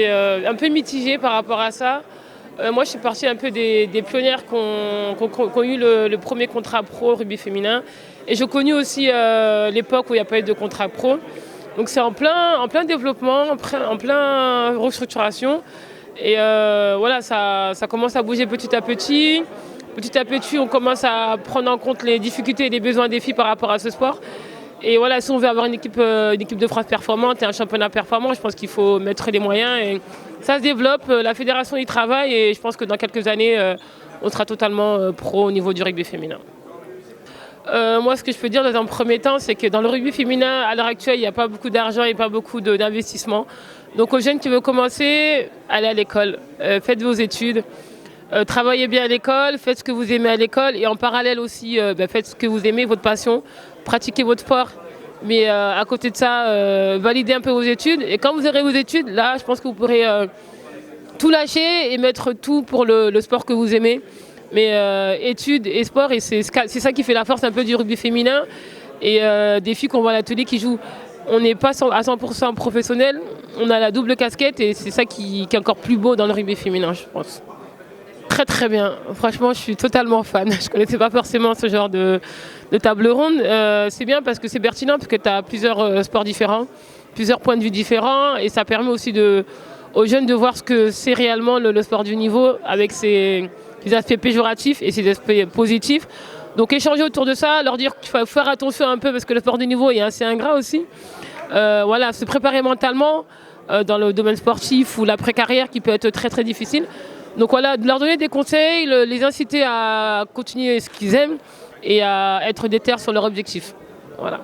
Un peu mitigée par rapport à ça. Moi, je suis partie un peu des pionnières qui ont eu le premier contrat pro rugby féminin. Et j'ai connu aussi l'époque où il n'y a pas eu de contrat pro. Donc c'est en plein développement, en plein restructuration. Et voilà, ça commence à bouger petit à petit. Petit à petit, on commence à prendre en compte les difficultés et les besoins des filles par rapport à ce sport. Et voilà, si on veut avoir une équipe de France performante et un championnat performant, je pense qu'il faut mettre les moyens. Et ça se développe, la fédération y travaille et je pense que dans quelques années, on sera totalement pro au niveau du rugby féminin. Moi, ce que je peux dire dans un premier temps, c'est que dans le rugby féminin, à l'heure actuelle, il n'y a pas beaucoup d'argent et pas beaucoup d'investissement. Donc aux jeunes qui veulent commencer, allez à l'école, faites vos études. Travaillez bien à l'école, faites ce que vous aimez à l'école et en parallèle aussi, faites ce que vous aimez, votre passion, pratiquez votre sport. Mais à côté de ça, validez un peu vos études. Et quand vous aurez vos études, là, je pense que vous pourrez tout lâcher et mettre tout pour le sport que vous aimez. Mais études et sport, et c'est ça qui fait la force un peu du rugby féminin. Et des filles qu'on voit à l'atelier qui jouent, on n'est pas à 100% professionnel, on a la double casquette et c'est ça qui est encore plus beau dans le rugby féminin, je pense. Très très bien, franchement je suis totalement fan. Je ne connaissais pas forcément ce genre de table ronde. C'est bien parce que c'est pertinent, parce que tu as plusieurs sports différents, plusieurs points de vue différents et ça permet aussi aux jeunes de voir ce que c'est réellement le sport du niveau avec ses aspects péjoratifs et ses aspects positifs. Donc échanger autour de ça, leur dire qu'il faut faire attention un peu parce que le sport du niveau est assez ingrat aussi. Voilà, se préparer mentalement dans le domaine sportif ou l'après-carrière qui peut être très très difficile. Donc voilà, de leur donner des conseils, les inciter à continuer ce qu'ils aiment et à être déter sur leur objectif. Voilà.